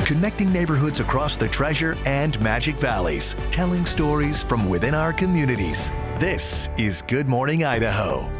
connecting neighborhoods across the Treasure and Magic Valleys, telling stories from within our communities. This is Good Morning Idaho.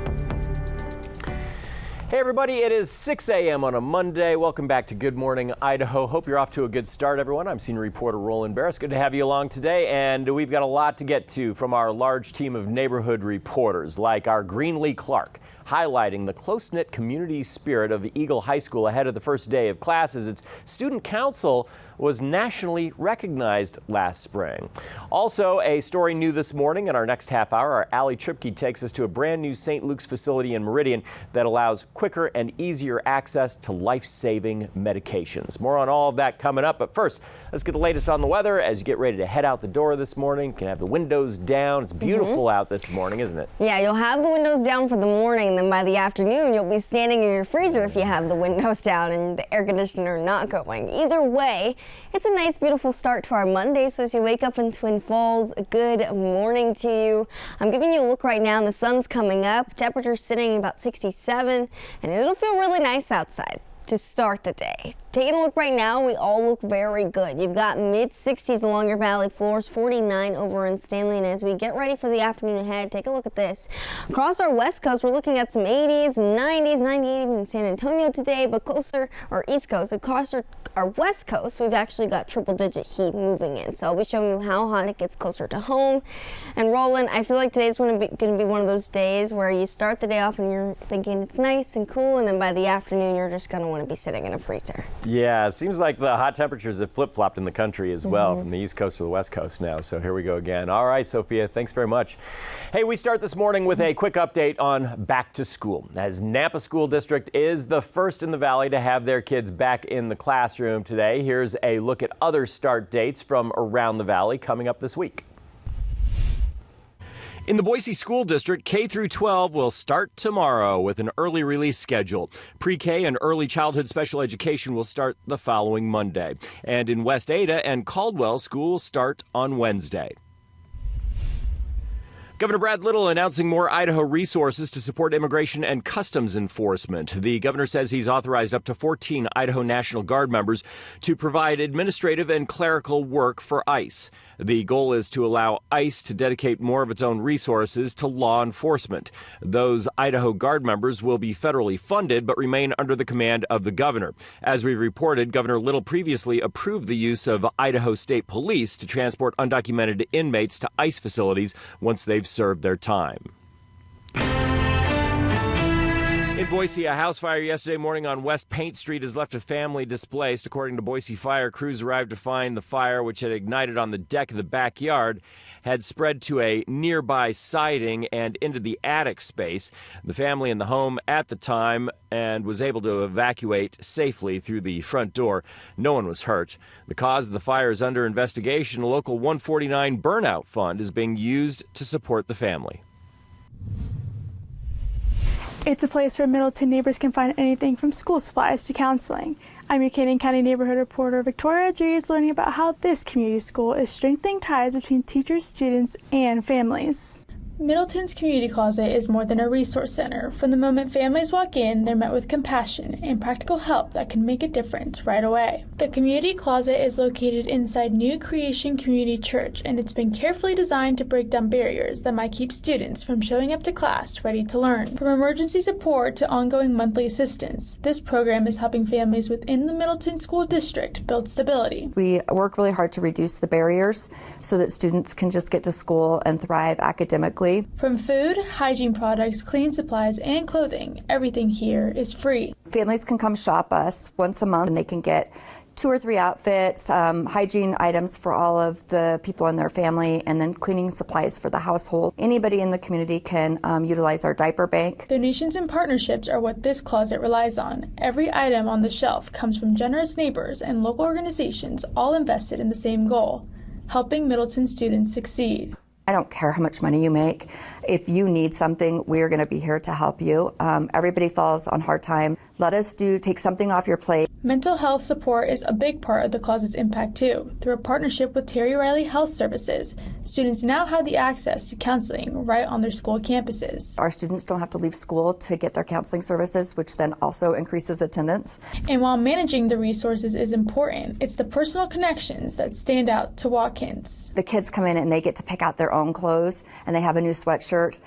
Hey everybody, it is 6 a.m. on a Monday. Welcome back to Good Morning Idaho. Hope you're off to a good start, everyone. I'm senior reporter Roland Barris. Good to have you along today, and we've got a lot to get to from our large team of neighborhood reporters, like our Greenlee Clark, highlighting the close-knit community spirit of Eagle High School ahead of the first day of classes. Its student council was nationally recognized last spring. Also, a story new this morning. In our next half hour, our Allie Tripke takes us to a brand new St. Luke's facility in Meridian that allows quicker and easier access to life-saving medications. More on all of that coming up, but first, let's get the latest on the weather as you get ready to head out the door this morning. You can have the windows down. It's beautiful out this morning, isn't it? Yeah, you'll have the windows down for the morning, then by the afternoon, you'll be standing in your freezer if you have the windows down and the air conditioner not going. Either way, it's a nice, beautiful start to our Monday. So as you wake up in Twin Falls, good morning to you. I'm giving you a look right now, and the sun's coming up. Temperature's sitting at about 67, and it'll feel really nice outside to start the day. Taking a look right now, we all look very good. You've got mid-60s along your valley floors, 49 over in Stanley, and as we get ready for the afternoon ahead, take a look at this. Across our west coast, we're looking at some 80s, 90s, 98 even in San Antonio today, but closer, or east coast, across our west coast, we've actually got triple-digit heat moving in. So I'll be showing you how hot it gets closer to home. And Roland, I feel like today's going to be one of those days where you start the day off and you're thinking it's nice and cool, and then by the afternoon, you're just going to want to be sitting in a freezer. Yeah, it seems like the hot temperatures have flip-flopped in the country as well, from the east coast to the west coast now. So here we go again. All right, Sophia, thanks very much. Hey, we start this morning with a quick update on back to school, as Nampa School District is the first in the valley to have their kids back in the classroom today. Here's a look at other start dates from around the valley coming up this week. In the Boise School District, K through 12 will start tomorrow with an early release schedule. Pre-K and early childhood special education will start the following Monday. And in West Ada and Caldwell, schools start on Wednesday. Governor Brad Little announcing more Idaho resources to support immigration and customs enforcement. The governor says he's authorized up to 14 Idaho National Guard members to provide administrative and clerical work for ICE. The goal is to allow ICE to dedicate more of its own resources to law enforcement. Those Idaho Guard members will be federally funded but remain under the command of the governor. As we reported, Governor Little previously approved the use of Idaho State Police to transport undocumented inmates to ICE facilities once they've served their time. In Boise, a house fire yesterday morning on West Paint Street has left a family displaced. According to Boise Fire, crews arrived to find the fire, which had ignited on the deck of the backyard, had spread to a nearby siding and into the attic space. The family in the home at the time and was able to evacuate safely through the front door. No one was hurt. The cause of the fire is under investigation. A local 149 burnout fund is being used to support the family. It's a place where Middleton neighbors can find anything from school supplies to counseling. I'm your Canyon County neighborhood reporter Victoria Rodriguez, learning about how this community school is strengthening ties between teachers, students, and families. Middleton's Community Closet is more than a resource center. From the moment families walk in, they're met with compassion and practical help that can make a difference right away. The Community Closet is located inside New Creation Community Church, and it's been carefully designed to break down barriers that might keep students from showing up to class ready to learn. From emergency support to ongoing monthly assistance, this program is helping families within the Middleton School District build stability. We work really hard to reduce the barriers so that students can just get to school and thrive academically. From food, hygiene products, cleaning supplies, and clothing, everything here is free. Families can come shop us once a month and they can get 2 or 3 outfits, hygiene items for all of the people in their family, and then cleaning supplies for the household. Anybody in the community can utilize our diaper bank. Donations and partnerships are what this closet relies on. Every item on the shelf comes from generous neighbors and local organizations, all invested in the same goal, helping Middleton students succeed. I don't care how much money you make. If you need something, we're going to be here to help you. Everybody falls on hard times. let us take something off your plate. Mental health support is a big part of the closet's impact too. Through a partnership with Terry Riley Health Services, students now have the access to counseling right on their school campuses. Our students don't have to leave school to get their counseling services, which then also increases attendance. And while managing the resources is important, it's the personal connections that stand out to Watkins. The kids come in and they get to pick out their own clothes and they have a new sweatshirt.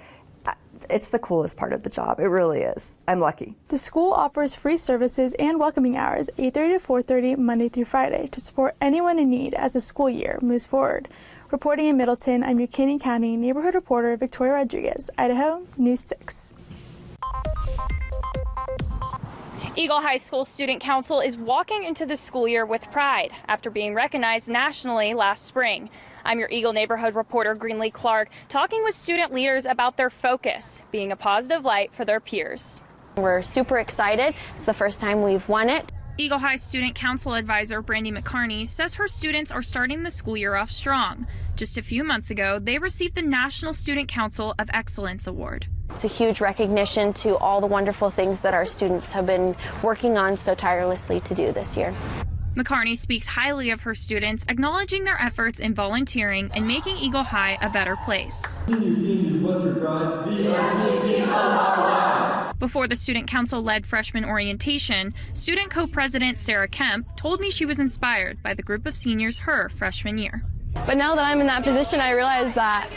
It's the coolest part of the job. It really is. I'm lucky. The school offers free services and welcoming hours 8:30 to 4:30 Monday through Friday to support anyone in need as the school year moves forward. Reporting in Middleton, I'm your Canyon County neighborhood reporter Victoria Rodriguez, Idaho News 6. Eagle High School Student Council is walking into the school year with pride after being recognized nationally last spring. I'm your Eagle neighborhood reporter Greenlee Clark, talking with student leaders about their focus, being a positive light for their peers. We're super excited. It's the first time we've won it. Eagle High Student Council Advisor Brandy McCarney says her students are starting the school year off strong. Just a few months ago, they received the National Student Council of Excellence Award. It's a huge recognition to all the wonderful things that our students have been working on so tirelessly to do this year. McCarney speaks highly of her students, acknowledging their efforts in volunteering and making Eagle High a better place. Before the Student Council led freshman orientation, student co-president Sarah Kemp told me she was inspired by the group of seniors her freshman year. But now that I'm in that position, I realize that,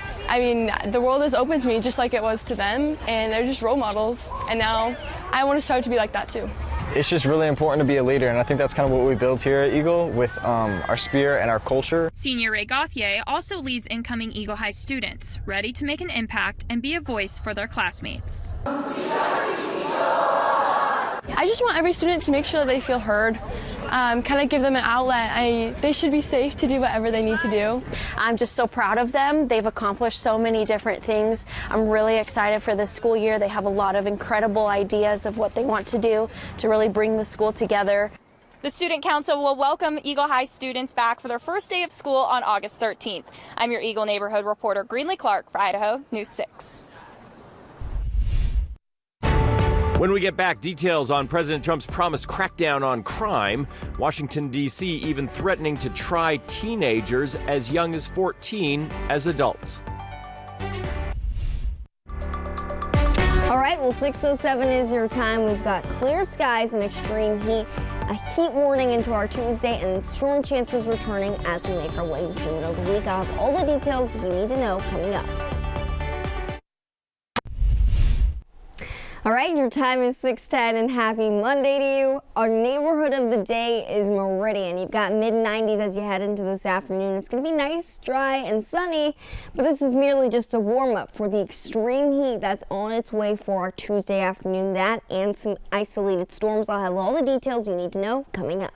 the world is open to me just like it was to them, and they're just role models, and now I want to start to be like that too. It's just really important to be a leader, and I think that's kind of what we build here at Eagle with our spirit and our culture. Senior Ray Gauthier also leads incoming Eagle High students, ready to make an impact and be a voice for their classmates. I just want every student to make sure that they feel heard, kind of give them an outlet. They should be safe to do whatever they need to do. I'm just so proud of them. They've accomplished so many different things. I'm really excited for this school year. They have a lot of incredible ideas of what they want to do to really bring the school together. The Student Council will welcome Eagle High students back for their first day of school on August 13th. I'm your Eagle neighborhood reporter Greenlee Clark for Idaho News 6. When we get back, details on President Trump's promised crackdown on crime. Washington, D.C. even threatening to try teenagers as young as 14 as adults. All right, well, 6:07 is your time. We've got clear skies and extreme heat, a heat warning into our Tuesday, and storm chances returning as we make our way into the middle of the week. I'll have all the details you need to know coming up. All right, your time is 6:10 and happy Monday to you. Our neighborhood of the day is Meridian. You've got mid-90s as you head into this afternoon. It's going to be nice, dry, and sunny, but this is merely just a warm-up for the extreme heat that's on its way for our Tuesday afternoon. That and some isolated storms. I'll have all the details you need to know coming up.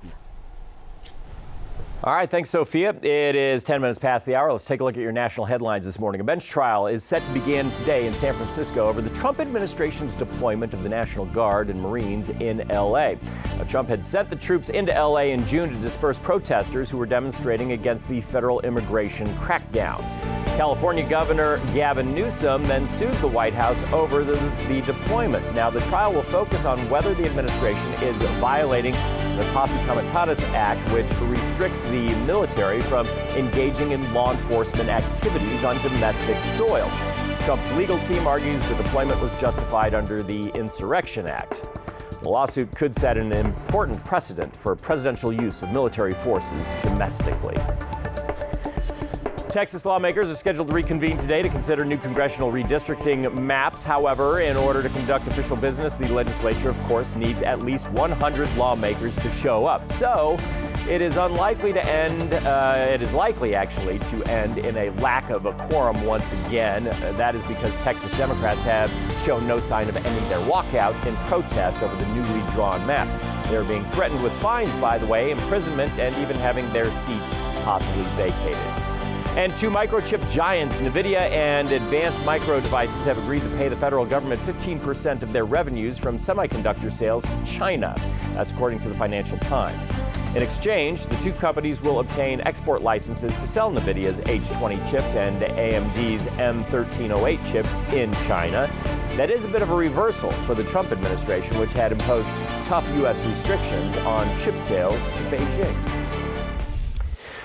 All right, thanks, Sophia. It is 10 minutes past the hour. Let's take a look at your national headlines this morning. A bench trial is set to begin today in San Francisco over the Trump administration's deployment of the National Guard and Marines in L.A. Now, Trump had sent the troops into L.A. in June to disperse protesters who were demonstrating against the federal immigration crackdown. California Governor Gavin Newsom then sued the White House over the deployment. Now, the trial will focus on whether the administration is violating the Posse Comitatus Act, which restricts the military from engaging in law enforcement activities on domestic soil. Trump's legal team argues the deployment was justified under the Insurrection Act. The lawsuit could set an important precedent for presidential use of military forces domestically. Texas lawmakers are scheduled to reconvene today to consider new congressional redistricting maps. However, in order to conduct official business, the legislature, of course, needs at least 100 lawmakers to show up. So it is unlikely to end, it is likely actually to end in a lack of a quorum once again. That is because Texas Democrats have shown no sign of ending their walkout in protest over the newly drawn maps. They're being threatened with fines, by the way, imprisonment, and even having their seats possibly vacated. And two microchip giants, NVIDIA and Advanced Micro Devices, have agreed to pay the federal government 15% of their revenues from semiconductor sales to China. That's according to the Financial Times. In exchange, the two companies will obtain export licenses to sell NVIDIA's H20 chips and AMD's M1308 chips in China. That is a bit of a reversal for the Trump administration, which had imposed tough U.S. restrictions on chip sales to Beijing.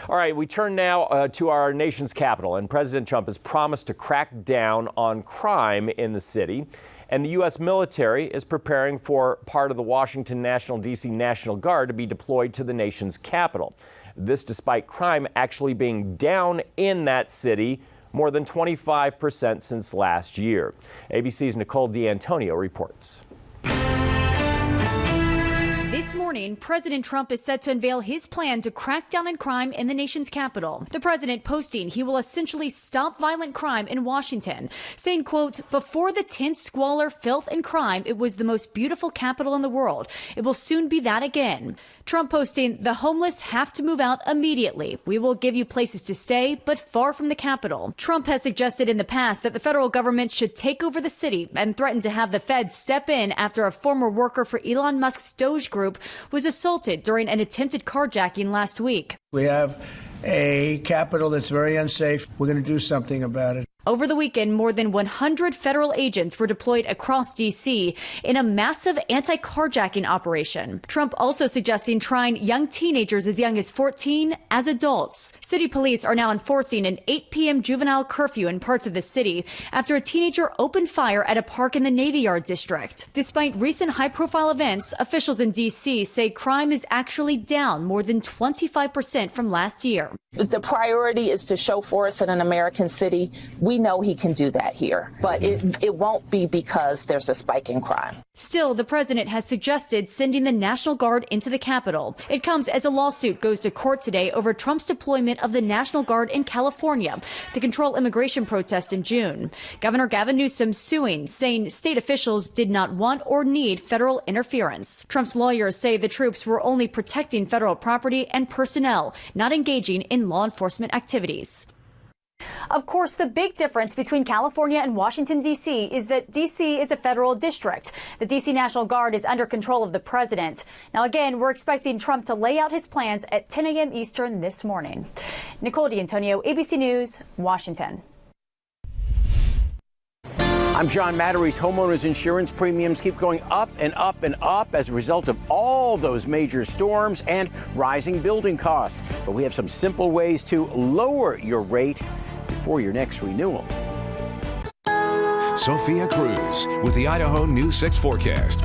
All right, we turn now to our nation's capital, and President Trump has promised to crack down on crime in the city. And the U.S. military is preparing for part of the Washington National D.C. National Guard to be deployed to the nation's capital. This despite crime actually being down in that city more than 25% since last year. ABC's Nicole D'Antonio reports. This morning, President Trump is set to unveil his plan to crack down on crime in the nation's capital. The president posting he will essentially stop violent crime in Washington, saying, quote, "Before the tense squalor, filth, and crime, it was the most beautiful capital in the world. It will soon be that again." Trump posting, "The homeless have to move out immediately. We will give you places to stay, but far from the capital." Trump has suggested in the past that the federal government should take over the city and threatened to have the feds step in after a former worker for Elon Musk's Doge Group was assaulted during an attempted carjacking last week. We have a capital that's very unsafe. We're going to do something about it. Over the weekend, more than 100 federal agents were deployed across D.C. in a massive anti-carjacking operation. Trump also suggesting trying young teenagers as young as 14 as adults. City police are now enforcing an 8 p.m. juvenile curfew in parts of the city after a teenager opened fire at a park in the Navy Yard district. Despite recent high-profile events, officials in D.C. say crime is actually down more than 25% from last year. If the priority is to show force in an American city, we know he can do that here, but it won't be because there's a spike in crime. Still, the president has suggested sending the National Guard into the Capitol. It comes as a lawsuit goes to court today over Trump's deployment of the National Guard in California to control immigration protests in June. Governor Gavin Newsom suing, saying state officials did not want or need federal interference. Trump's lawyers say the troops were only protecting federal property and personnel, not engaging in law enforcement activities. Of course, the big difference between California and Washington, D.C. is that D.C. is a federal district. The D.C. National Guard is under control of the president. Now, again, we're expecting Trump to lay out his plans at 10 a.m. Eastern this morning. Nicole D'Antonio, ABC News, Washington. I'm John Mattery's homeowners insurance premiums keep going up and up and up as a result of all those major storms and rising building costs. But we have some simple ways to lower your rate before your next renewal. Sophia Cruz with the Idaho News 6 forecast.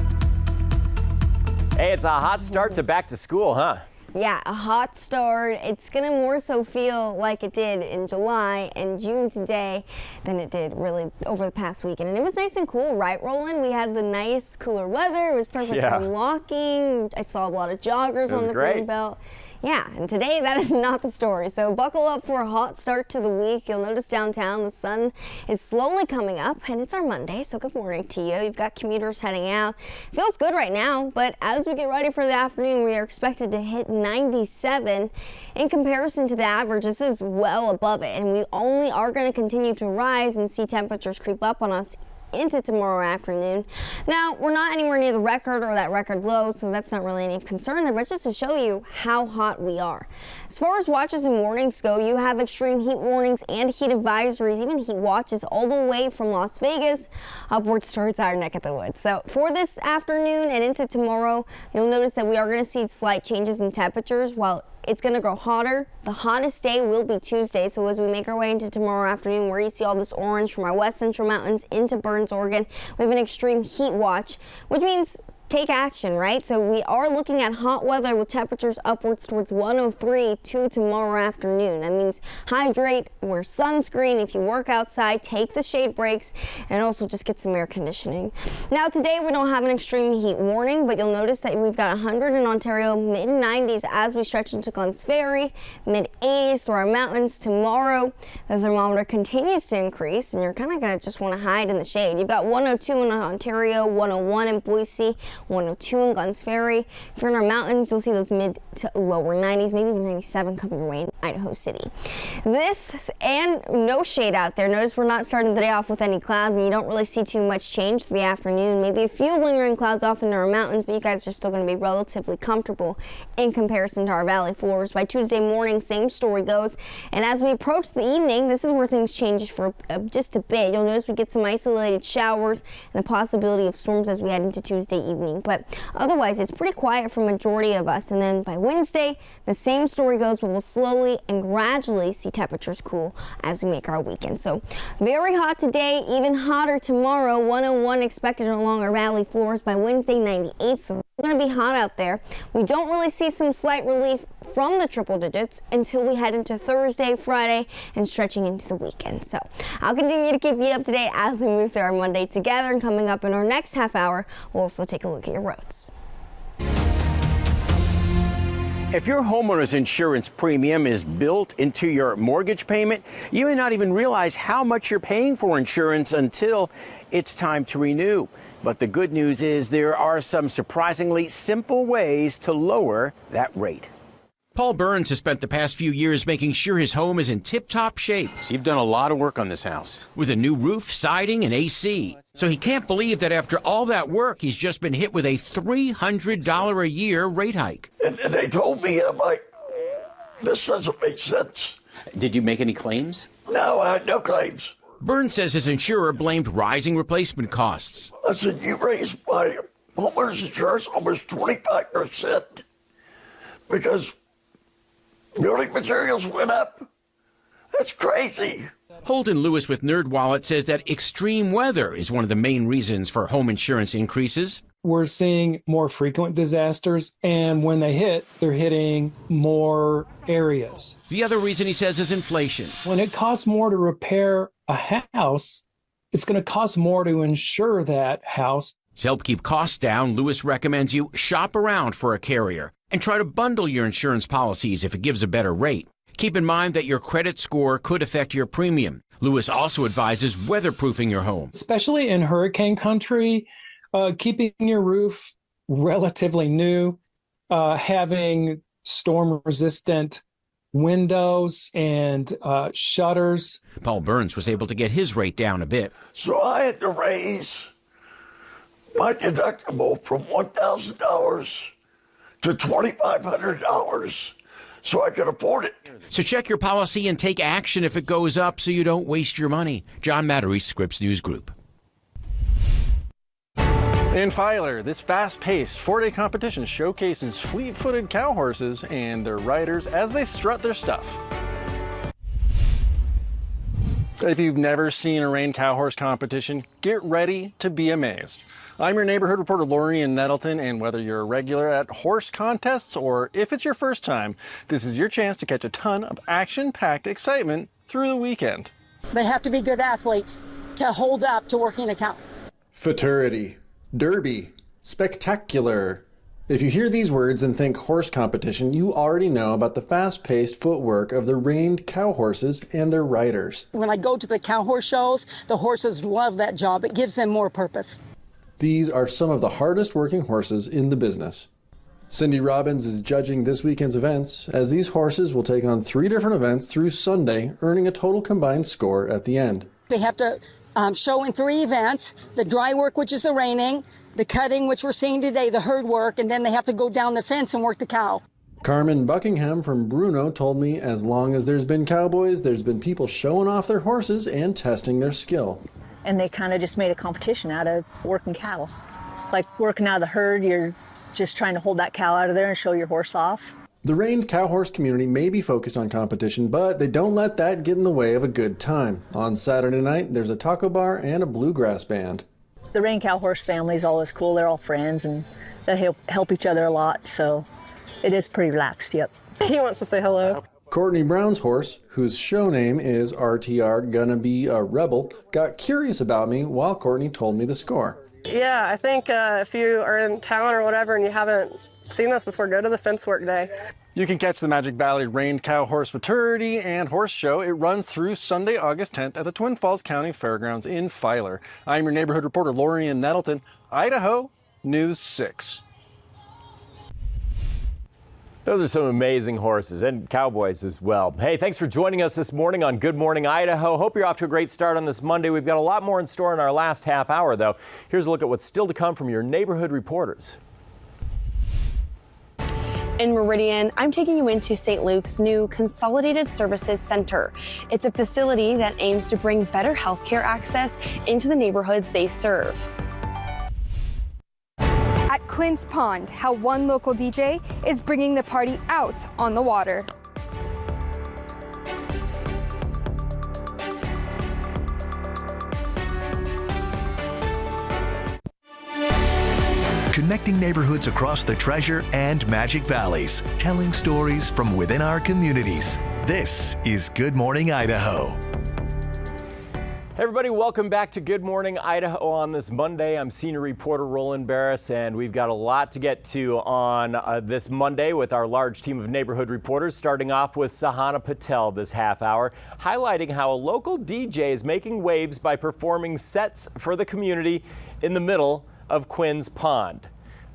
Hey, it's a hot start to back to school, huh? Yeah, a hot start. It's going to more so feel like it did in July and June today than it did really over the past weekend. And it was nice and cool, right, Roland? We had the nice cooler weather. It was perfect for walking. I saw a lot of joggers on the green belt. Yeah, and today that is not the story. So buckle up for a hot start to the week. You'll notice downtown the sun is slowly coming up, and it's our Monday, so good morning to you. You've got commuters heading out. Feels good right now, but as we get ready for the afternoon, we are expected to hit 97. In comparison to the average, this is well above it, and we only are going to continue to rise and see temperatures creep up on us into tomorrow afternoon. Now, we're not anywhere near the record or that record low, so that's not really any concern there, but just to show you how hot we are. As far as watches and warnings go, you have extreme heat warnings and heat advisories, even heat watches all the way from Las Vegas upwards towards our neck of the woods. So for this afternoon and into tomorrow, you'll notice that we are going to see slight changes in temperatures while it's going to grow hotter. The hottest day will be Tuesday, so as we make our way into tomorrow afternoon, where you see all this orange from our west central mountains into Burns, Oregon, we have an extreme heat watch, which means take action, right? So we are looking at hot weather with temperatures upwards towards 103 to tomorrow afternoon. That means hydrate, wear sunscreen. If you work outside, take the shade breaks, and also just get some air conditioning. Now today we don't have an extreme heat warning, but you'll notice that we've got 100 in Ontario, mid-90s as we stretch into Glenns Ferry, mid-80s through our mountains. Tomorrow the thermometer continues to increase, and you're kind of going to just want to hide in the shade. You've got 102 in Ontario, 101 in Boise, 102 in Guns Ferry. If you're in our mountains, you'll see those mid to lower 90s, maybe even 97 coming your way in Idaho City. This and no shade out there. Notice we're not starting the day off with any clouds, and you don't really see too much change through the afternoon. Maybe a few lingering clouds off into our mountains, but you guys are still going to be relatively comfortable in comparison to our valley floors. By Tuesday morning, same story goes. And as we approach the evening, this is where things change for just a bit. You'll notice we get some isolated showers and the possibility of storms as we head into Tuesday evening. But otherwise, it's pretty quiet for majority of us. And then by Wednesday, the same story goes, but we'll slowly and gradually see temperatures cool as we make our weekend. So very hot today, even hotter tomorrow. 101 expected along our valley floors. By Wednesday, 98. So it's going to be hot out there. We don't really see some slight relief from the triple digits until we head into Thursday, Friday, and stretching into the weekend. So I'll continue to keep you up to date as we move through our Monday together. And coming up in our next half hour, we'll also take a look at your roads. If your homeowner's insurance premium is built into your mortgage payment, you may not even realize how much you're paying for insurance until it's time to renew. But the good news is there are some surprisingly simple ways to lower that rate. Paul Burns has spent the past few years making sure his home is in tip-top shape. You've done a lot of work on this house. With a new roof, siding, and AC. So he can't believe that after all that work, he's just been hit with a $300 a year rate hike. And they told me, I'm like, this doesn't make sense. Did you make any claims? No, I had no claims. Burns says his insurer blamed rising replacement costs. I said, you raised my homeowner's insurance almost 25% because building materials went up. That's crazy. Holden Lewis with NerdWallet says that extreme weather is one of the main reasons for home insurance increases. We're seeing more frequent disasters, and when they hit, they're hitting more areas. The other reason he says is inflation. When it costs more to repair a house, it's going to cost more to insure that house. To help keep costs down, Lewis recommends you shop around for a carrier and try to bundle your insurance policies if it gives a better rate. Keep in mind that your credit score could affect your premium. Lewis also advises weatherproofing your home. Especially in hurricane country, keeping your roof relatively new, having storm-resistant windows and shutters. Paul Burns was able to get his rate down a bit. So I had to raise my deductible from $1,000 to $2,500 so I could afford it. So check your policy and take action if it goes up so you don't waste your money. John Mattery, Scripps News Group. In Filer, this fast-paced four-day competition showcases fleet-footed cow horses and their riders as they strut their stuff. If you've never seen a reined cow horse competition, get ready to be amazed. I'm your neighborhood reporter Lori in Middleton, and whether you're a regular at horse contests or if it's your first time, this is your chance to catch a ton of action-packed excitement through the weekend. They have to be good athletes to hold up to working a cow. Futurity, derby, spectacular. If you hear these words and think horse competition, you already know about the fast-paced footwork of the reined cow horses and their riders. When I go to the cow horse shows, the horses love that job. It gives them more purpose. These are some of the hardest working horses in the business. Cindy Robbins is judging this weekend's events, as these horses will take on 3 different events through Sunday, earning a total combined score at the end. They have to show in 3 events: the dry work, which is the reining, the cutting, which we're seeing today, the herd work, and then they have to go down the fence and work the cow. Carmen Buckingham from Bruno told me as long as there's been cowboys, there's been people showing off their horses and testing their skill. And they kind of just made a competition out of working cattle. Like working out of the herd, you're just trying to hold that cow out of there and show your horse off. The reined cow horse community may be focused on competition, but they don't let that get in the way of a good time. On Saturday night, there's a taco bar and a bluegrass band. The reined cow horse family is always cool. They're all friends and they help each other a lot, so it is pretty relaxed, yep. He wants to say hello. Courtney Brown's horse, whose show name is RTR Gonna Be a Rebel, got curious about me while Courtney told me the score. Yeah, I think if you are in town or whatever and you haven't seen this before, go to the fence work day. You can catch the Magic Valley Reined Cow Horse Futurity and Horse Show. It runs through Sunday, August 10th at the Twin Falls County Fairgrounds in Filer. I'm your neighborhood reporter Lori in Nettleton. Idaho, News 6. Those are some amazing horses and cowboys as well. Hey, thanks for joining us this morning on Good Morning Idaho. Hope you're off to a great start on this Monday. We've got a lot more in store in our last half hour, though. Here's a look at what's still to come from your neighborhood reporters. In Meridian, I'm taking you into St. Luke's new Consolidated Services Center. It's a facility that aims to bring better healthcare access into the neighborhoods they serve. At Quinn's Pond, how one local DJ is bringing the party out on the water. Connecting neighborhoods across the Treasure and Magic Valleys, telling stories from within our communities. This is Good Morning Idaho. Hey everybody, welcome back to Good Morning Idaho on this Monday. I'm senior reporter Roland Barris, and we've got a lot to get to on this Monday with our large team of neighborhood reporters, starting off with Sahana Patel this half hour, highlighting how a local DJ is making waves by performing sets for the community in the middle of Quinn's Pond.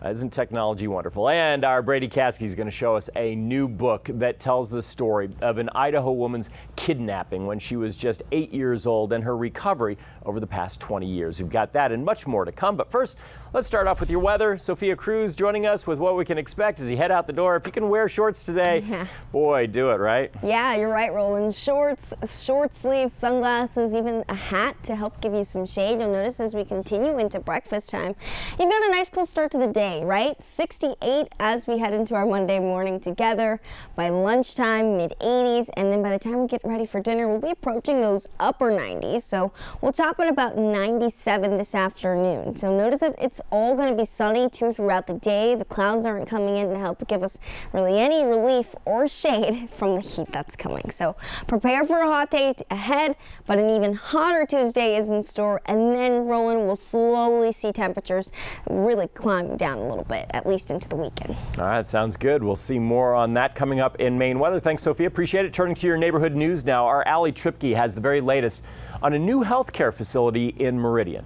Isn't technology wonderful? And our Brady Caskey is going to show us a new book that tells the story of an Idaho woman's kidnapping when she was just 8 years old and her recovery over the past 20 years. We've got that and much more to come. But first, let's start off with your weather. Sophia Cruz joining us with what we can expect as you head out the door. If you can wear shorts today, boy, do it, right? Yeah, you're right, Roland. Shorts, short sleeves, sunglasses, even a hat to help give you some shade. You'll notice as we continue into breakfast time, you've got a nice cool start to the day, right? 68 as we head into our Monday morning together. By lunchtime, mid-80s, and then by the time we get ready for dinner, we'll be approaching those upper 90s. So we'll top at about 97 this afternoon. So notice that it's all going to be sunny too throughout the day. The clouds aren't coming in to help give us really any relief or shade from the heat that's coming. So prepare for a hot day ahead, but an even hotter Tuesday is in store. And then, Roland, we'll slowly see temperatures really climb down a little bit, at least into the weekend. All right, sounds good. We'll see more on that coming up in Maine weather. Thanks, Sophia. Appreciate it. Turning to your neighborhood news now, our Allie Tripke has the very latest on a new healthcare facility in Meridian.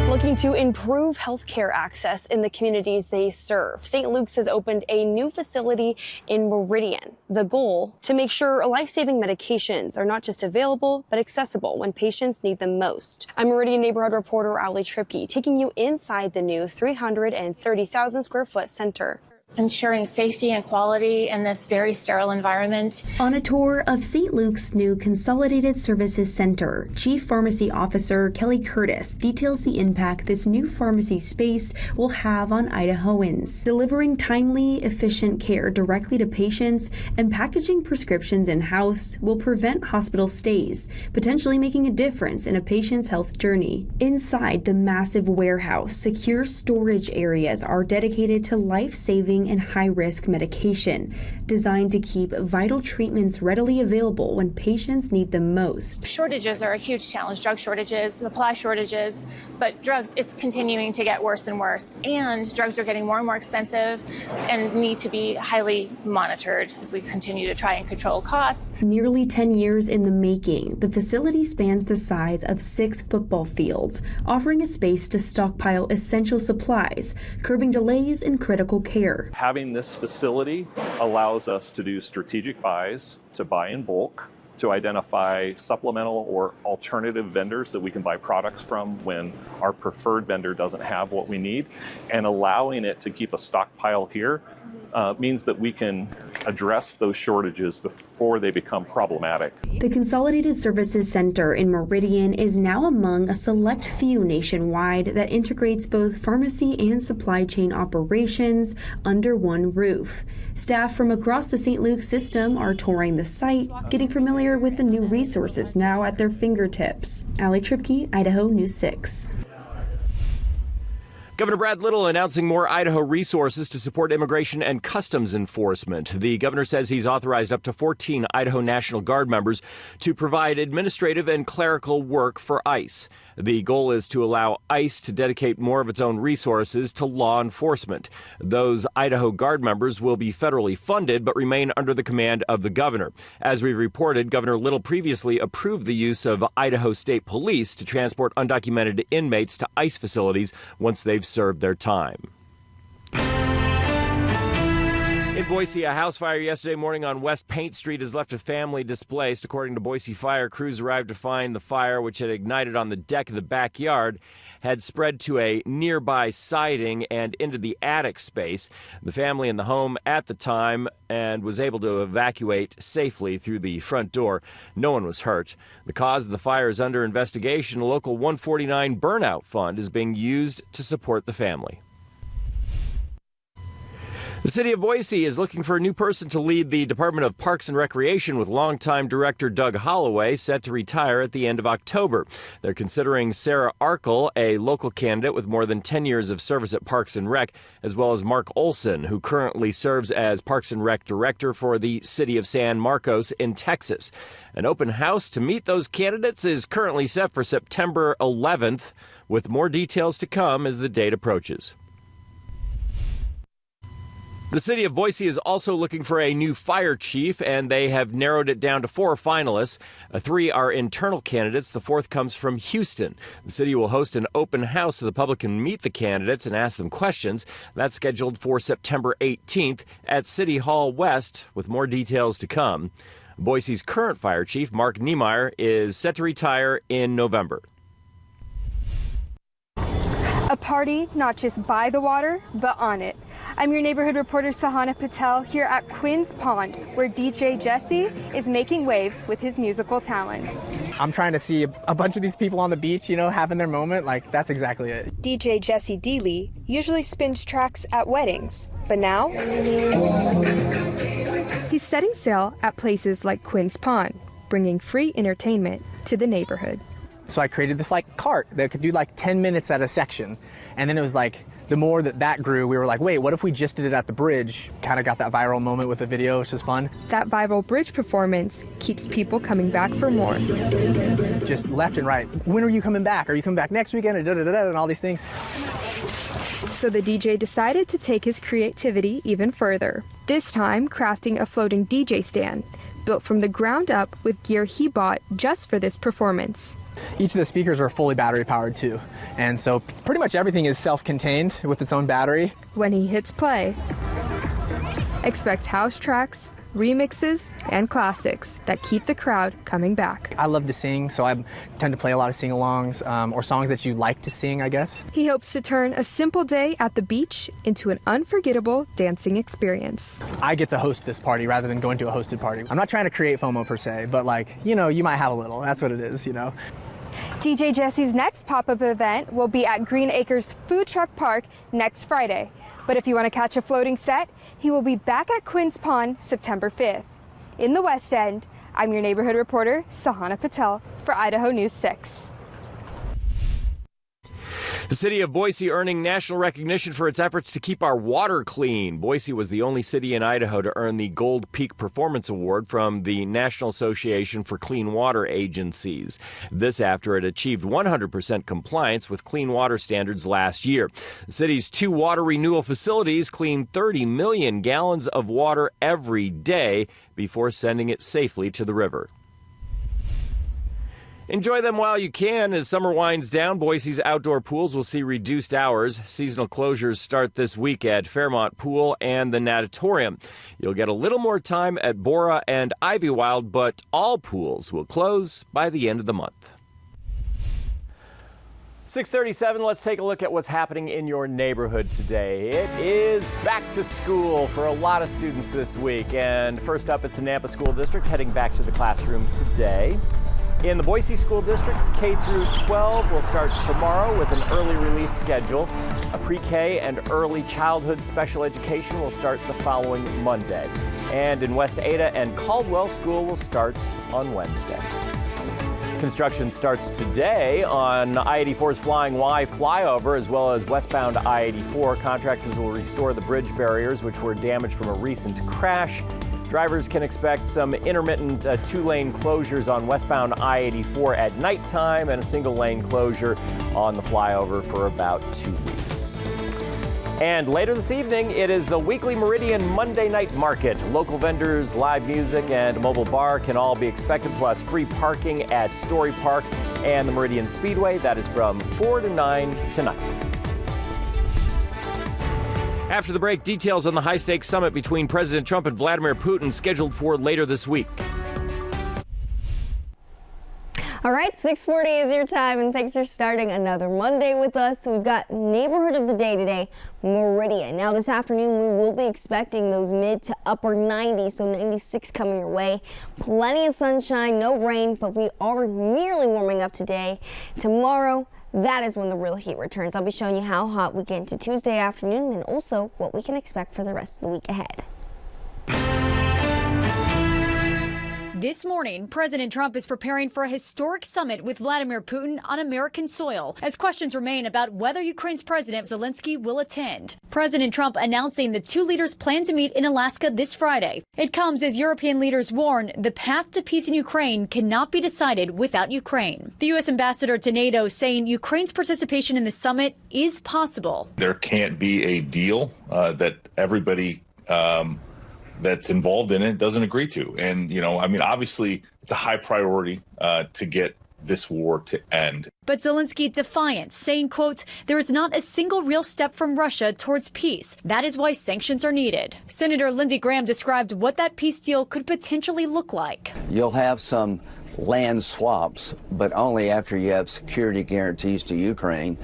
Looking to improve healthcare access in the communities they serve, St. Luke's has opened a new facility in Meridian. The goal, to make sure life-saving medications are not just available, but accessible when patients need them most. I'm Meridian neighborhood reporter Allie Tripke, taking you inside the new 330,000 square foot center. Ensuring safety and quality in this very sterile environment. On a tour of St. Luke's new Consolidated Services Center, Chief Pharmacy Officer Kelly Curtis details the impact this new pharmacy space will have on Idahoans, delivering timely, efficient care directly to patients and packaging prescriptions in-house will prevent hospital stays, potentially making a difference in a patient's health journey. Inside the massive warehouse, secure storage areas are dedicated to life-saving and high-risk medication, designed to keep vital treatments readily available when patients need them most. Shortages are a huge challenge, drug shortages, supply shortages, but drugs, it's continuing to get worse and worse. And drugs are getting more and more expensive and need to be highly monitored as we continue to try and control costs. Nearly 10 years in the making, the facility spans the size of 6 football fields, offering a space to stockpile essential supplies, curbing delays in critical care. Having this facility allows us to do strategic buys, to buy in bulk, to identify supplemental or alternative vendors that we can buy products from when our preferred vendor doesn't have what we need, and allowing it to keep a stockpile here means that we can address those shortages before they become problematic. The Consolidated Services Center in Meridian is now among a select few nationwide that integrates both pharmacy and supply chain operations under one roof. Staff from across the St. Luke's system are touring the site, getting familiar with the new resources now at their fingertips. Allie Tripke, Idaho News 6. Governor Brad Little announcing more Idaho resources to support immigration and customs enforcement. The governor says he's authorized up to 14 Idaho National Guard members to provide administrative and clerical work for ICE. The goal is to allow ICE to dedicate more of its own resources to law enforcement. Those Idaho Guard members will be federally funded but remain under the command of the governor. As we reported, Governor Little previously approved the use of Idaho State Police to transport undocumented inmates to ICE facilities once they've served their time. In Boise, a house fire yesterday morning on West Paint Street has left a family displaced. According to Boise Fire, crews arrived to find the fire, which had ignited on the deck of the backyard, had spread to a nearby siding and into the attic space. The family in the home at the time and was able to evacuate safely through the front door. No one was hurt. The cause of the fire is under investigation. A local 149 burnout fund is being used to support the family. The city of Boise is looking for a new person to lead the Department of Parks and Recreation, with longtime director Doug Holloway set to retire at the end of October. They're considering Sarah Arkle, a local candidate with more than 10 years of service at Parks and Rec, as well as Mark Olson, who currently serves as Parks and Rec director for the city of San Marcos in Texas. An open house to meet those candidates is currently set for September 11th, with more details to come as the date approaches. The city of Boise is also looking for a new fire chief, and they have narrowed it down to 4 finalists. 3 are internal candidates. The 4th comes from Houston. The city will host an open house so the public can meet the candidates and ask them questions. That's scheduled for September 18th at City Hall West, with more details to come. Boise's current fire chief, Mark Niemeyer, is set to retire in November. A party not just by the water, but on it. I'm your neighborhood reporter Sahana Patel here at Quinn's Pond, where DJ Jesse is making waves with his musical talents. I'm trying to see a bunch of these people on the beach, having their moment. Like, that's exactly it. DJ Jesse Deely usually spins tracks at weddings, but now he's setting sail at places like Quinn's Pond, bringing free entertainment to the neighborhood. So I created this cart that could do 10 minutes at a section. And then it was the more that grew, we were like, wait, what if we just did it at the bridge? Kind of got that viral moment with the video, which is fun. That viral bridge performance keeps people coming back for more. Just left and right. When are you coming back? Are you coming back next weekend? And all these things. So the DJ decided to take his creativity even further. This time, crafting a floating DJ stand, built from the ground up with gear he bought just for this performance. Each of the speakers are fully battery powered too. And so pretty much everything is self-contained with its own battery. When he hits play, expect house tracks, remixes, and classics that keep the crowd coming back. I love to sing, so I tend to play a lot of sing-alongs or songs that you like to sing, I guess. He hopes to turn a simple day at the beach into an unforgettable dancing experience. I get to host this party rather than going to a hosted party. I'm not trying to create FOMO per se, but you might have a little. That's what it is, DJ Jesse's next pop-up event will be at Green Acres Food Truck Park next Friday. But if you want to catch a floating set, he will be back at Quinn's Pond September 5th. In the West End, I'm your neighborhood reporter, Sahana Patel, for Idaho News 6. The city of Boise earning national recognition for its efforts to keep our water clean. Boise was the only city in Idaho to earn the Gold Peak Performance Award from the National Association for Clean Water Agencies. This after it achieved 100% compliance with clean water standards last year. The city's 2 water renewal facilities clean 30 million gallons of water every day before sending it safely to the river. Enjoy them while you can. As summer winds down, Boise's outdoor pools will see reduced hours. Seasonal closures start this week at Fairmont Pool and the Natatorium. You'll get a little more time at Bora and Ivywild, but all pools will close by the end of the month. 6:37, let's take a look at what's happening in your neighborhood today. It is back to school for a lot of students this week. And first up, it's the Nampa School District heading back to the classroom today. In the Boise School District, K through 12 will start tomorrow with an early release schedule. A pre-K and early childhood special education will start the following Monday. And in West Ada and Caldwell, school will start on Wednesday. Construction starts today on I-84's Flying Y flyover as well as westbound I-84. Contractors will restore the bridge barriers which were damaged from a recent crash. Drivers can expect some intermittent two-lane closures on westbound I-84 at nighttime and a single-lane closure on the flyover for about 2 weeks. And later this evening, it is the weekly Meridian Monday night market. Local vendors, live music, and a mobile bar can all be expected, plus free parking at Story Park and the Meridian Speedway. That is from 4 to 9 tonight. After the break, details on the high-stakes summit between President Trump and Vladimir Putin scheduled for later this week. All right, 6:40 is your time, and thanks for starting another Monday with us. So we've got neighborhood of the day today, Meridian. Now this afternoon, we will be expecting those mid to upper 90s, so 96 coming your way. Plenty of sunshine, no rain, but we are nearly warming up today. Tomorrow, that is when the real heat returns. I'll be showing you how hot we get into Tuesday afternoon, and also what we can expect for the rest of the week ahead. This morning, President Trump is preparing for a historic summit with Vladimir Putin on American soil, as questions remain about whether Ukraine's President Zelensky will attend. President Trump announcing the two leaders plan to meet in Alaska this Friday. It comes as European leaders warn the path to peace in Ukraine cannot be decided without Ukraine. The U.S. ambassador to NATO saying Ukraine's participation in the summit is possible. There can't be a deal that everybody that's involved in it doesn't agree to. And, obviously it's a high priority to get this war to end. But Zelensky defiant, saying, quote, there is not a single real step from Russia towards peace. That is why sanctions are needed. Senator Lindsey Graham described what that peace deal could potentially look like. You'll have some land swaps, but only after you have security guarantees to Ukraine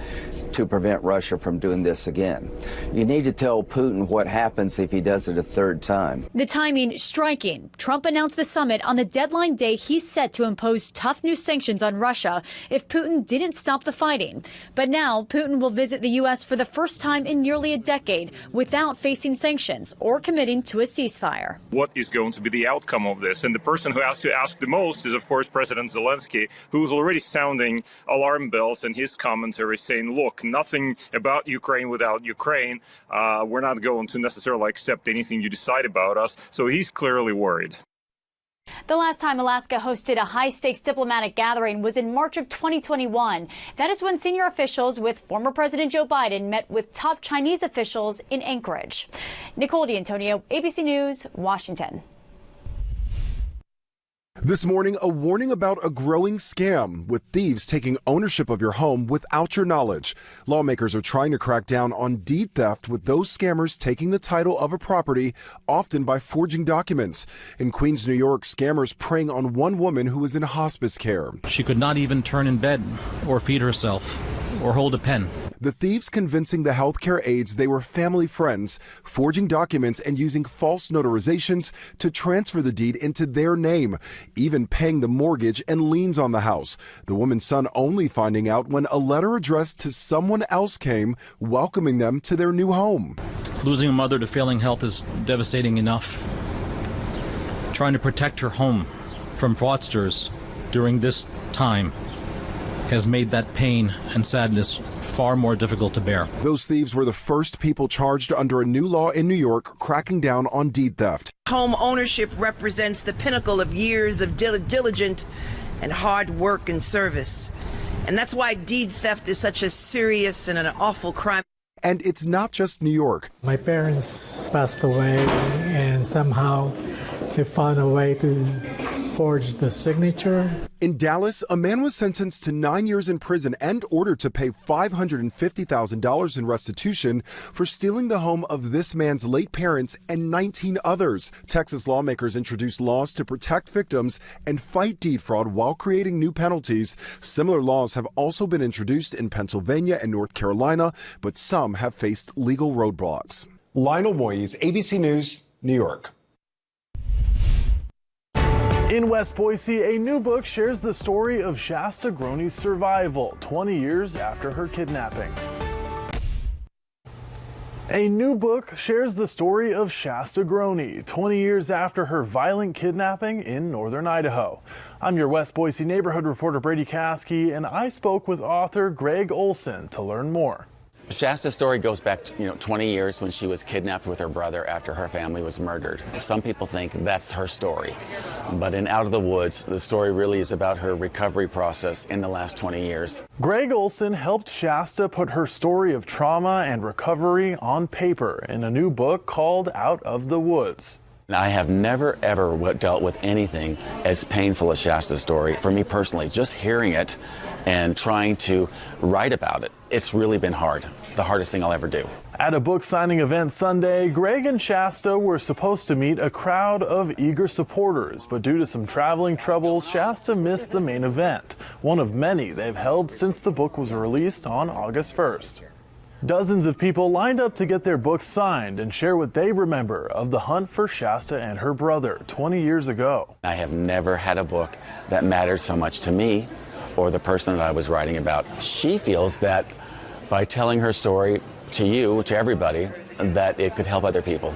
to prevent Russia from doing this again. You need to tell Putin what happens if he does it a third time. The timing striking. Trump announced the summit on the deadline day he's set to impose tough new sanctions on Russia if Putin didn't stop the fighting. But now Putin will visit the U.S. for the first time in nearly a decade without facing sanctions or committing to a ceasefire. What is going to be the outcome of this? And the person who has to ask the most is, of course, President Zelensky, who is already sounding alarm bells in his commentary saying, look, nothing about Ukraine without Ukraine. We're not going to necessarily accept anything you decide about us. So he's clearly worried. The last time Alaska hosted a high-stakes diplomatic gathering was in March of 2021. That is when senior officials with former President Joe Biden met with top Chinese officials in Anchorage. Nicole D'Antonio, ABC News, Washington. This morning, a warning about a growing scam with thieves taking ownership of your home without your knowledge. Lawmakers are trying to crack down on deed theft with those scammers taking the title of a property, often by forging documents. In Queens, New York, scammers preying on one woman who was in hospice care. She could not even turn in bed or feed herself or hold a pen. The thieves convincing the healthcare aides they were family friends, forging documents and using false notarizations to transfer the deed into their name, even paying the mortgage and liens on the house. The woman's son only finding out when a letter addressed to someone else came, welcoming them to their new home. Losing a mother to failing health is devastating enough. Trying to protect her home from fraudsters during this time has made that pain and sadness far more difficult to bear. Those thieves were the first people charged under a new law in New York cracking down on deed theft. Home ownership represents the pinnacle of years of diligent and hard work and service. And that's why deed theft is such a serious and an awful crime. And it's not just New York. My parents passed away, and somehow they found a way to forge the signature. In Dallas, a man was sentenced to 9 years in prison and ordered to pay $550,000 in restitution for stealing the home of this man's late parents and 19 others. Texas lawmakers introduced laws to protect victims and fight deed fraud while creating new penalties. Similar laws have also been introduced in Pennsylvania and North Carolina, but some have faced legal roadblocks. Lionel Moyes, ABC News, New York. In West Boise, a new book shares the story of Shasta Groene's survival 20 years after her kidnapping. A new book shares the story of Shasta Groene 20 years after her violent kidnapping in northern Idaho. I'm your West Boise neighborhood reporter Brady Caskey, and I spoke with author Greg Olson to learn more. Shasta's story goes back, 20 years when she was kidnapped with her brother after her family was murdered. Some people think that's her story, but in Out of the Woods, the story really is about her recovery process in the last 20 years. Greg Olson helped Shasta put her story of trauma and recovery on paper in a new book called Out of the Woods. I have never, ever dealt with anything as painful as Shasta's story. For me personally, just hearing it and trying to write about it, it's really been hard. The hardest thing I'll ever do. At a book signing event Sunday, Greg and Shasta were supposed to meet a crowd of eager supporters, but due to some traveling troubles, Shasta missed the main event, one of many they've held since the book was released on August 1st. Dozens of people lined up to get their books signed and share what they remember of the hunt for Shasta and her brother 20 years ago. I have never had a book that mattered so much to me or the person that I was writing about. She feels that by telling her story to you, to everybody, that it could help other people.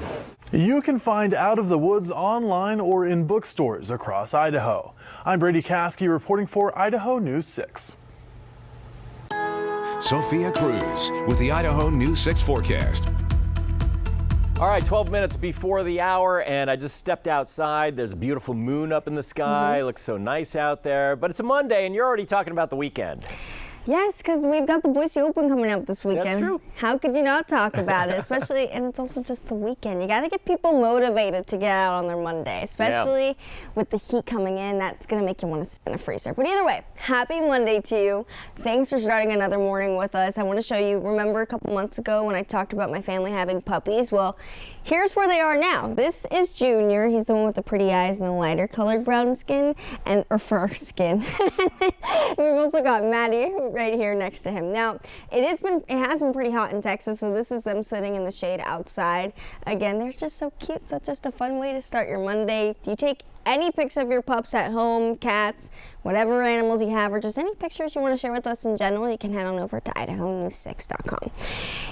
You can find Out of the Woods online or in bookstores across Idaho. I'm Brady Caskey reporting for Idaho News 6. Sophia Cruz with the Idaho News 6 forecast. All right, 12 minutes before the hour, and I just stepped outside. There's a beautiful moon up in the sky. Looks so nice out there. But it's a Monday, and you're already talking about the weekend. Yes, because we've got the Boise Open coming up this weekend. That's true. How could you not talk about it? Especially, and it's also just the weekend. You got to get people motivated to get out on their Monday, especially with the heat coming in. That's going to make you want to sit in a freezer. But either way, happy Monday to you. Thanks for starting another morning with us. I want to show you, remember a couple months ago when I talked about my family having puppies? Well, here's where they are now. This is Junior. He's the one with the pretty eyes and the lighter colored brown skin, or fur skin. We've also got Maddie right here next to him. Now, it has been pretty hot in Texas, so this is them sitting in the shade outside. Again, they're just so cute, so just a fun way to start your Monday. Do you take any pics of your pups at home, cats, whatever animals you have, or just any pictures you want to share with us in general, you can head on over to idahonews6.com.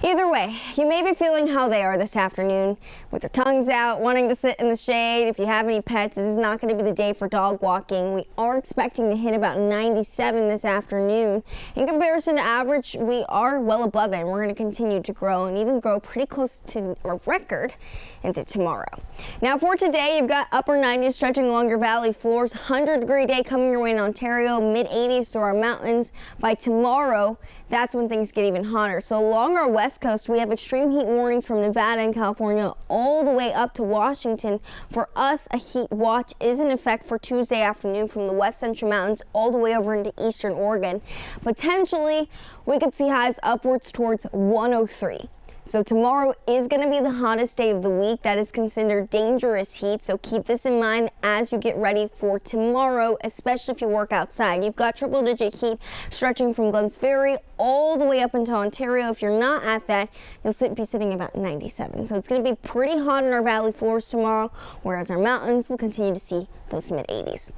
Either way, you may be feeling how they are this afternoon, with their tongues out, wanting to sit in the shade. If you have any pets, this is not going to be the day for dog walking. We are expecting to hit about 97 this afternoon. In comparison to average, we are well above it, and we're going to continue to grow and even grow pretty close to our record into tomorrow. Now for today, you've got upper 90s stretching along your valley floors, 100-degree day coming your way in Ontario, mid-80s through our mountains. By tomorrow, that's when things get even hotter. So along our west coast, we have extreme heat warnings from Nevada and California all the way up to Washington. For us, a heat watch is in effect for Tuesday afternoon from the west central mountains all the way over into eastern Oregon. Potentially, we could see highs upwards towards 103. So tomorrow is going to be the hottest day of the week. That is considered dangerous heat, so keep this in mind as you get ready for tomorrow, especially if you work outside. You've got triple-digit heat stretching from Glenns Ferry all the way up into Ontario. If you're not at that, you'll be sitting about 97. So it's going to be pretty hot in our valley floors tomorrow, whereas our mountains will continue to see those mid-80s.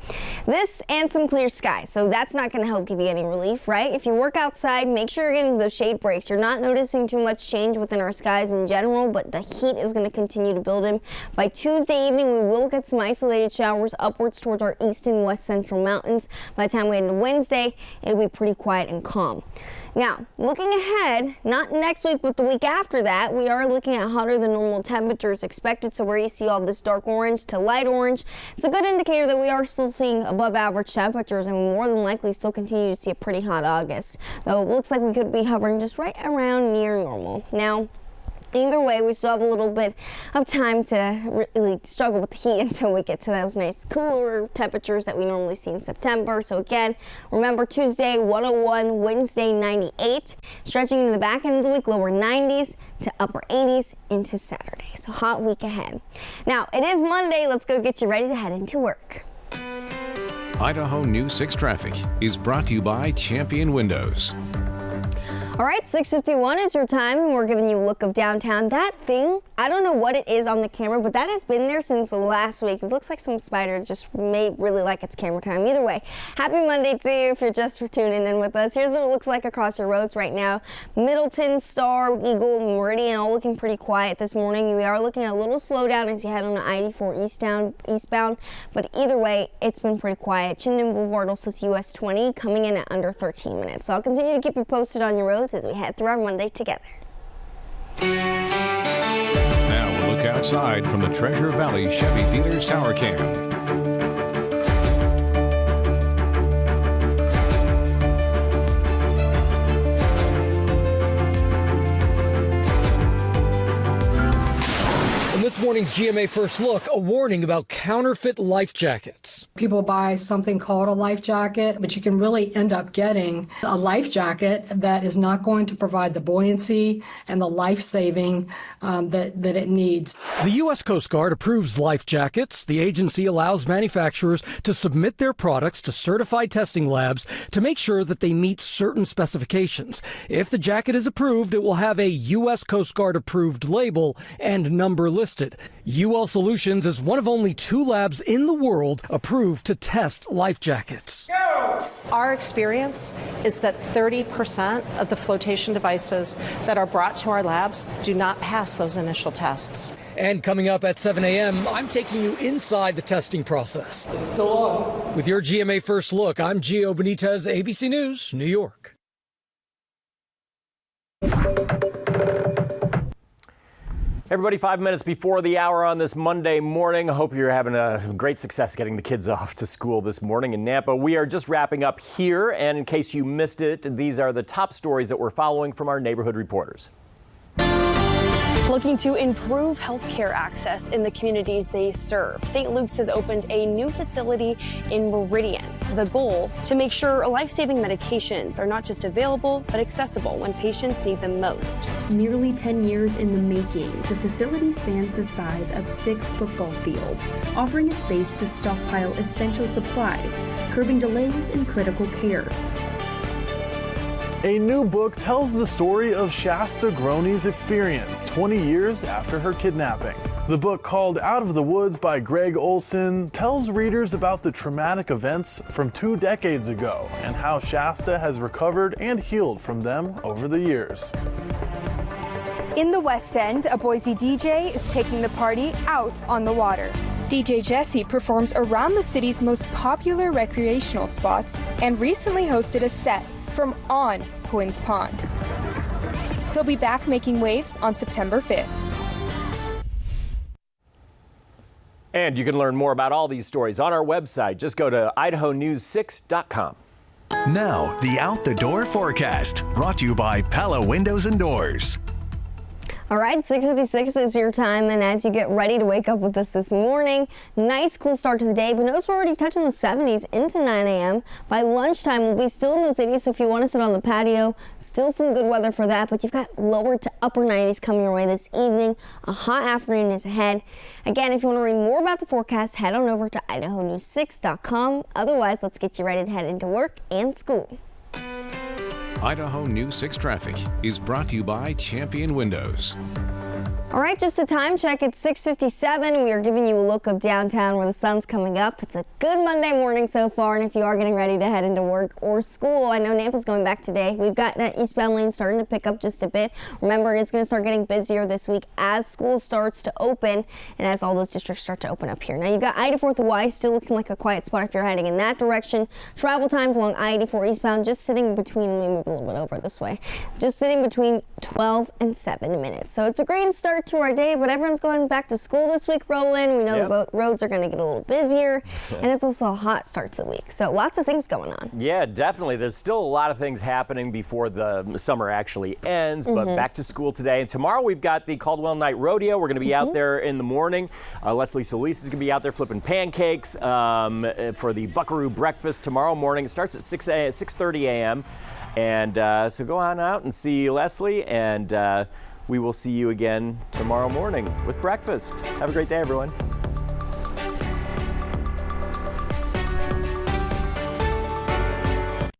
This and some clear skies, so that's not going to help give you any relief, right? If you work outside, make sure you're getting those shade breaks. You're not noticing too much change within our skies in general, but the heat is going to continue to build in. By Tuesday evening, we will get some isolated showers upwards towards our east and west central mountains. By the time we head into Wednesday, it'll be pretty quiet and calm. Now, looking ahead, not next week, but the week after that, we are looking at hotter than normal temperatures expected. So where you see all this dark orange to light orange, it's a good indicator that we are still seeing above average temperatures, and we more than likely still continue to see a pretty hot August. Though it looks like we could be hovering just right around near normal. Now, either way, we still have a little bit of time to really struggle with the heat until we get to those nice cooler temperatures that we normally see in September. So again, remember Tuesday 101, Wednesday 98, stretching into the back end of the week, lower 90s to upper 80s into Saturday. So hot week ahead. Now, it is Monday. Let's go get you ready to head into work. Idaho News 6 traffic is brought to you by Champion Windows. All right, 6:51 is your time, and we're giving you a look of downtown. That thing, I don't know what it is on the camera, but that has been there since last week. It looks like some spider just may really like its camera time. Either way, happy Monday to you if you're just tuning in with us. Here's what it looks like across your roads right now. Middleton, Star, Eagle, Meridian, all looking pretty quiet this morning. We are looking at a little slowdown as you head on I-84 eastbound, but either way, it's been pretty quiet. Chinden Boulevard also to US 20 coming in at under 13 minutes. So I'll continue to keep you posted on your roads. notes as we head through our Monday together. Now we'll look outside from the Treasure Valley Chevy Dealers Tower Cam. This morning's GMA First Look, a warning about counterfeit life jackets. People buy something called a life jacket, but you can really end up getting a life jacket that is not going to provide the buoyancy and the life saving that it needs. The U.S. Coast Guard approves life jackets. The agency allows manufacturers to submit their products to certified testing labs to make sure that they meet certain specifications. If the jacket is approved, it will have a U.S. Coast Guard approved label and number listed. UL Solutions is one of only 2 labs in the world approved to test life jackets. Our experience is that 30% of the flotation devices that are brought to our labs do not pass those initial tests. And coming up at 7 a.m., I'm taking you inside the testing process. It's still on. With your GMA First Look, I'm Gio Benitez, ABC News, New York. Everybody, 5 minutes before the hour on this Monday morning. I hope you're having a great success getting the kids off to school this morning in Nampa. We are just wrapping up here, and in case you missed it, these are the top stories that we're following from our neighborhood reporters. Looking to improve healthcare access in the communities they serve, St. Luke's has opened a new facility in Meridian. The goal, to make sure life-saving medications are not just available, but accessible when patients need them most. Nearly 10 years in the making, the facility spans the size of 6 football fields, offering a space to stockpile essential supplies, curbing delays in critical care. A new book tells the story of Shasta Groene's experience 20 years after her kidnapping. The book, called Out of the Woods by Greg Olson, tells readers about the traumatic events from 2 decades ago and how Shasta has recovered and healed from them over the years. In the West End, a Boise DJ is taking the party out on the water. DJ Jesse performs around the city's most popular recreational spots and recently hosted a set from on Quinns Pond. He'll be back making waves on September 5th. And you can learn more about all these stories on our website. Just go to idahonews6.com. Now, the Out the Door forecast, brought to you by Pella Windows and Doors. All right, 6:56 is your time, and as you get ready to wake up with us this morning, nice cool start to the day, but notice we're already touching the 70s into 9 a.m. By lunchtime, we'll be still in those 80s, so if you want to sit on the patio, still some good weather for that, but you've got lower to upper 90s coming your way this evening. A hot afternoon is ahead. Again, if you want to read more about the forecast, head on over to idahonews6.com. Otherwise, let's get you ready to head into work and school. Idaho News 6 traffic is brought to you by Champion Windows. All right, just a time check. It's 6:57. We are giving you a look of downtown where the sun's coming up. It's a good Monday morning so far, and if you are getting ready to head into work or school, I know Nampa's going back today. We've got that eastbound lane starting to pick up just a bit. Remember, it is going to start getting busier this week as school starts to open and as all those districts start to open up here. Now, you've got I-84 Hawaii still looking like a quiet spot if you're heading in that direction. Travel times along I-84 eastbound just sitting between, let me move a little bit over this way, just sitting between 12 and 7 minutes. So it's a great start to our day, but everyone's going back to school this week, Roland. We know the roads are going to get a little busier, and it's also a hot start to the week. So lots of things going on. Yeah, definitely. There's still a lot of things happening before the summer actually ends, but back to school today. And tomorrow we've got the Caldwell Night Rodeo. We're going to be out there in the morning. Leslie Solis is going to be out there flipping pancakes for the Buckaroo breakfast tomorrow morning. It starts at 6:30 a.m. And so go on out and see Leslie, and we will see you again tomorrow morning with breakfast. Have a great day, everyone.